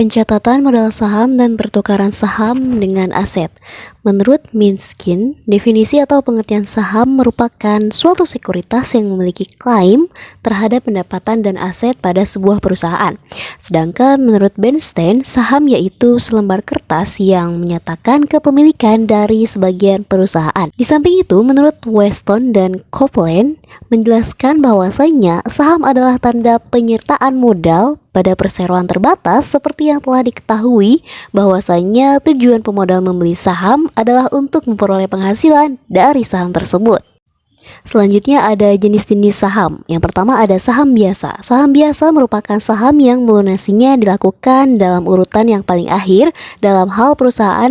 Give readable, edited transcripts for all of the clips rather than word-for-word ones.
Pencatatan modal saham dan pertukaran saham dengan aset. Menurut Minskin, definisi atau pengertian saham merupakan suatu sekuritas yang memiliki klaim terhadap pendapatan dan aset pada sebuah perusahaan. Sedangkan menurut Bernstein, saham yaitu selembar kertas yang menyatakan kepemilikan dari sebagian perusahaan. Di samping itu, menurut Weston dan Copeland menjelaskan bahwasanya saham adalah tanda penyertaan modal pada perseroan terbatas seperti yang telah diketahui bahwasanya tujuan pemodal membeli saham adalah untuk memperoleh penghasilan dari saham tersebut. Selanjutnya ada jenis-jenis saham. Yang pertama ada saham biasa. Saham biasa merupakan saham yang melunasinya dilakukan dalam urutan yang paling akhir dalam hal perusahaan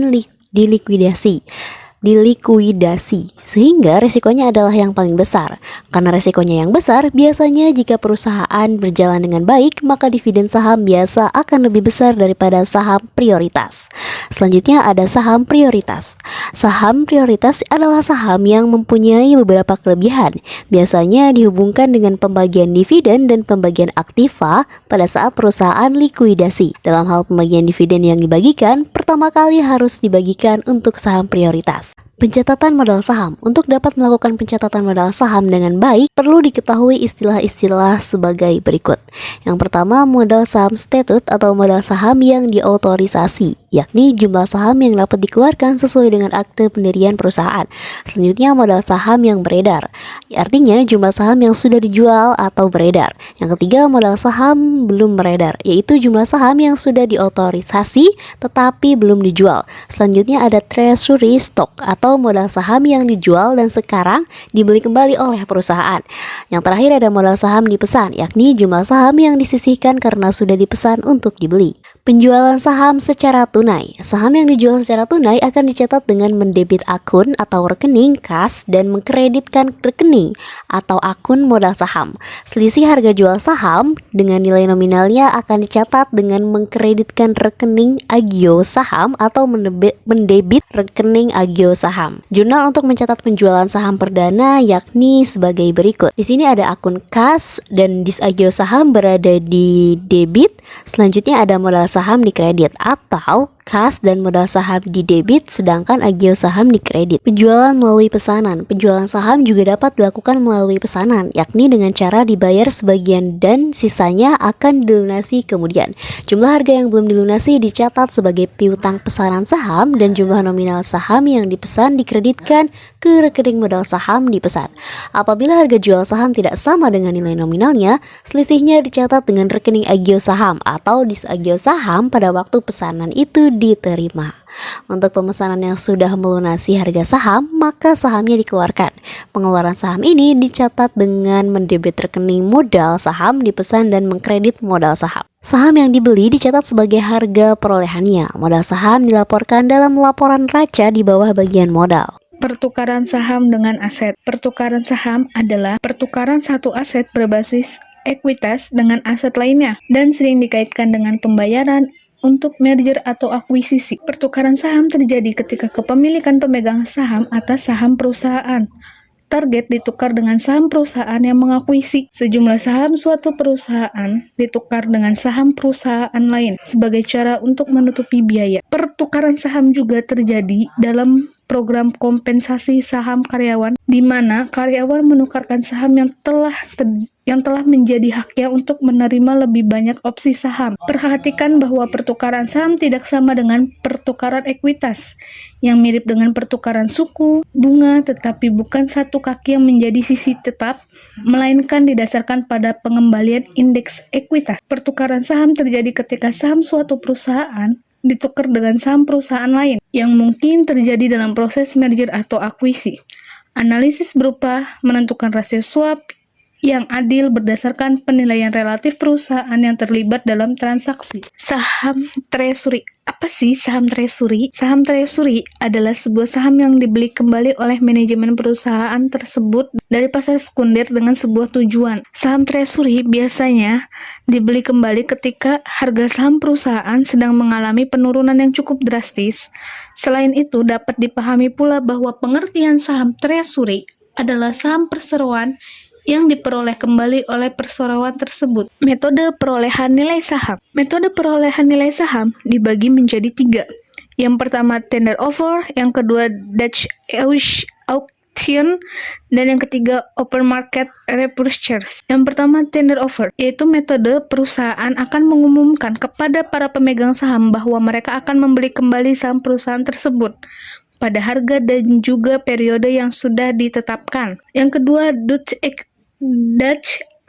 dilikuidasi, sehingga resikonya adalah yang paling besar. Karena resikonya yang besar, biasanya jika perusahaan berjalan dengan baik, maka dividen saham biasa akan lebih besar daripada saham prioritas. Selanjutnya ada saham prioritas. Saham prioritas adalah saham yang mempunyai beberapa kelebihan. Biasanya dihubungkan dengan pembagian dividen dan pembagian aktiva pada saat perusahaan likuidasi. Dalam hal pembagian dividen yang dibagikan, pertama kali harus dibagikan untuk saham prioritas. Pencatatan modal saham. Untuk dapat melakukan pencatatan modal saham dengan baik, perlu diketahui istilah-istilah sebagai berikut. Yang pertama, modal saham statut atau modal saham yang diautorisasi, yakni jumlah saham yang dapat dikeluarkan sesuai dengan akte pendirian perusahaan. Selanjutnya, modal saham yang beredar, artinya jumlah saham yang sudah dijual atau beredar. Yang ketiga, modal saham belum beredar, yaitu jumlah saham yang sudah diautorisasi tetapi belum dijual. Selanjutnya ada treasury stock atau modal saham yang dijual dan sekarang dibeli kembali oleh perusahaan. Yang terakhir ada modal saham dipesan, yakni jumlah saham yang disisihkan karena sudah dipesan untuk dibeli. Penjualan saham secara tunai. Saham yang dijual secara tunai akan dicatat dengan mendebit akun atau rekening kas dan mengkreditkan rekening atau akun modal saham. Selisih harga jual saham dengan nilai nominalnya akan dicatat dengan mengkreditkan rekening agio saham atau mendebit rekening agio saham. Jurnal untuk mencatat penjualan saham perdana yakni sebagai berikut. Di sini ada akun kas dan disagio saham berada di debit. Selanjutnya ada modal saham di kredit atau kas dan modal saham di debit sedangkan agio saham di kredit. Penjualan melalui pesanan. Penjualan saham juga dapat dilakukan melalui pesanan, yakni dengan cara dibayar sebagian dan sisanya akan dilunasi kemudian. Jumlah harga yang belum dilunasi dicatat sebagai piutang pesanan saham dan jumlah nominal saham yang dipesan dikreditkan ke rekening modal saham dipesan. Apabila harga jual saham tidak sama dengan nilai nominalnya, selisihnya dicatat dengan rekening agio saham atau disagio saham pada waktu pesanan itu diterima. Untuk pemesanan yang sudah melunasi harga saham, maka sahamnya dikeluarkan. Pengeluaran saham ini dicatat dengan mendebit rekening modal saham dipesan dan mengkredit modal saham. Saham yang dibeli dicatat sebagai harga perolehannya. Modal saham dilaporkan dalam laporan raca di bawah bagian modal. Pertukaran saham dengan aset. Pertukaran saham adalah pertukaran satu aset berbasis ekuitas dengan aset lainnya dan sering dikaitkan dengan pembayaran untuk merger atau akuisisi. Pertukaran saham terjadi ketika kepemilikan pemegang saham atas saham perusahaan target ditukar dengan saham perusahaan yang mengakuisisi. Sejumlah saham suatu perusahaan ditukar dengan saham perusahaan lain sebagai cara untuk menutupi biaya. Pertukaran saham juga terjadi dalam program kompensasi saham karyawan, di mana karyawan menukarkan saham yang telah menjadi haknya untuk menerima lebih banyak opsi saham. Perhatikan bahwa pertukaran saham tidak sama dengan pertukaran ekuitas, yang mirip dengan pertukaran suku bunga, tetapi bukan satu kaki yang menjadi sisi tetap, melainkan didasarkan pada pengembalian indeks ekuitas. Pertukaran saham terjadi ketika saham suatu perusahaan ditukar dengan saham perusahaan lain yang mungkin terjadi dalam proses merger atau akuisisi. Analisis berupa menentukan rasio swap yang adil berdasarkan penilaian relatif perusahaan yang terlibat dalam transaksi. Saham treasury. Apa sih saham treasury? Saham treasury adalah sebuah saham yang dibeli kembali oleh manajemen perusahaan tersebut dari pasar sekunder dengan sebuah tujuan. Saham treasury biasanya dibeli kembali ketika harga saham perusahaan sedang mengalami penurunan yang cukup drastis. Selain itu, dapat dipahami pula bahwa pengertian saham treasury adalah saham perseroan yang diperoleh kembali oleh perseroan tersebut. Metode perolehan nilai saham. Metode perolehan nilai saham dibagi menjadi 3. Yang pertama tender offer, yang kedua Dutch auction, dan yang ketiga open market repurchase. Yang pertama tender offer, yaitu metode perusahaan akan mengumumkan kepada para pemegang saham bahwa mereka akan membeli kembali saham perusahaan tersebut pada harga dan juga periode yang sudah ditetapkan. Yang kedua Dutch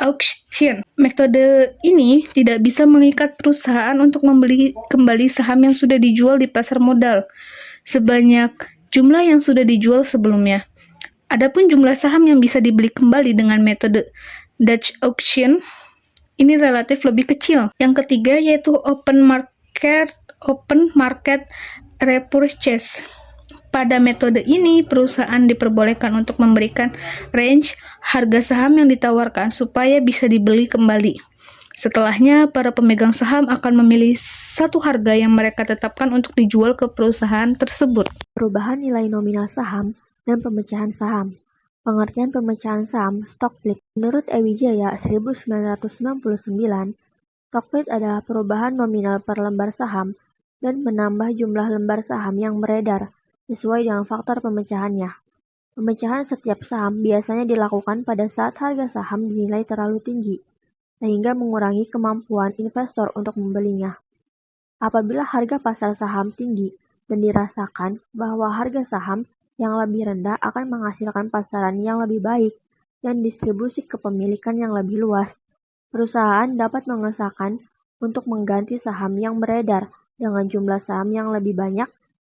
auction. Metode ini tidak bisa mengikat perusahaan untuk membeli kembali saham yang sudah dijual di pasar modal sebanyak jumlah yang sudah dijual sebelumnya. Adapun jumlah saham yang bisa dibeli kembali dengan metode Dutch auction ini relatif lebih kecil. Yang ketiga yaitu open market repurchase. Pada metode ini, perusahaan diperbolehkan untuk memberikan range harga saham yang ditawarkan supaya bisa dibeli kembali. Setelahnya, para pemegang saham akan memilih satu harga yang mereka tetapkan untuk dijual ke perusahaan tersebut. Perubahan nilai nominal saham dan pemecahan saham. Pengertian pemecahan saham stock split. Menurut Ewijaya 1999, stock split adalah perubahan nominal per lembar saham dan menambah jumlah lembar saham yang beredar sesuai dengan faktor pemecahannya. Pemecahan setiap saham biasanya dilakukan pada saat harga saham dinilai terlalu tinggi, sehingga mengurangi kemampuan investor untuk membelinya. Apabila harga pasar saham tinggi dan dirasakan bahwa harga saham yang lebih rendah akan menghasilkan pasaran yang lebih baik dan distribusi kepemilikan yang lebih luas, perusahaan dapat mengesahkan untuk mengganti saham yang beredar dengan jumlah saham yang lebih banyak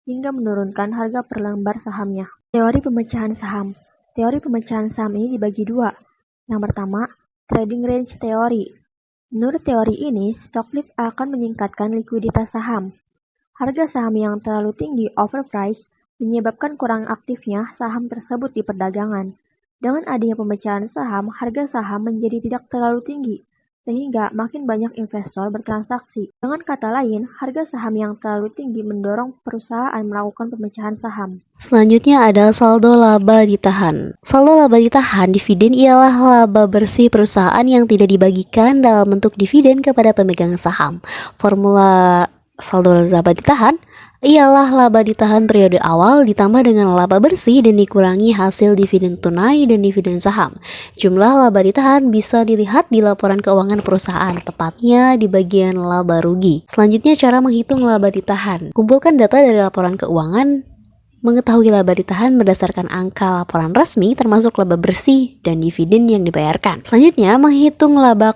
hingga menurunkan harga per lembar sahamnya. Teori pemecahan saham. Teori pemecahan saham ini dibagi 2. Yang pertama, trading range teori. Menurut teori ini, stock split akan meningkatkan likuiditas saham. Harga saham yang terlalu tinggi overpriced menyebabkan kurang aktifnya saham tersebut di perdagangan. Dengan adanya pemecahan saham, harga saham menjadi tidak terlalu tinggi, sehingga makin banyak investor bertransaksi. Dengan kata lain, harga saham yang terlalu tinggi mendorong perusahaan melakukan pemecahan saham. Selanjutnya ada saldo laba ditahan. Saldo laba ditahan dividen ialah laba bersih perusahaan yang tidak dibagikan dalam bentuk dividen kepada pemegang saham. Formula saldo laba ditahan ialah laba ditahan periode awal ditambah dengan laba bersih dan dikurangi hasil dividen tunai dan dividen saham. Jumlah laba ditahan bisa dilihat di laporan keuangan perusahaan, tepatnya di bagian laba rugi. Selanjutnya cara menghitung laba ditahan. Kumpulkan data dari laporan keuangan. Mengetahui laba ditahan berdasarkan angka laporan resmi termasuk laba bersih dan dividen yang dibayarkan. Selanjutnya, menghitung laba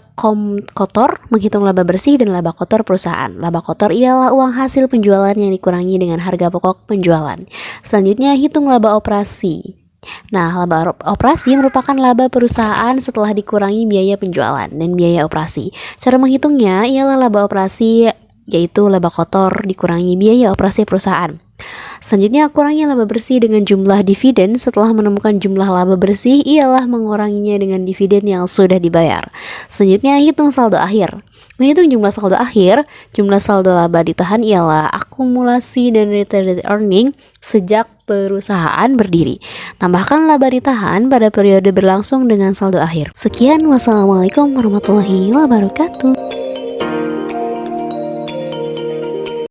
kotor, menghitung laba bersih dan laba kotor perusahaan. Laba kotor ialah uang hasil penjualan yang dikurangi dengan harga pokok penjualan. Selanjutnya, hitung laba operasi. Nah, laba operasi merupakan laba perusahaan setelah dikurangi biaya penjualan dan biaya operasi. Cara menghitungnya ialah laba operasi yaitu laba kotor dikurangi biaya operasi perusahaan. Selanjutnya, kurangi laba bersih dengan jumlah dividen. Setelah menemukan jumlah laba bersih, ialah menguranginya dengan dividen yang sudah dibayar. Selanjutnya, hitung saldo akhir. Menghitung jumlah saldo akhir, jumlah saldo laba ditahan ialah akumulasi dan retained earning sejak perusahaan berdiri. Tambahkan laba ditahan pada periode berlangsung dengan saldo akhir. Sekian, wassalamualaikum warahmatullahi wabarakatuh.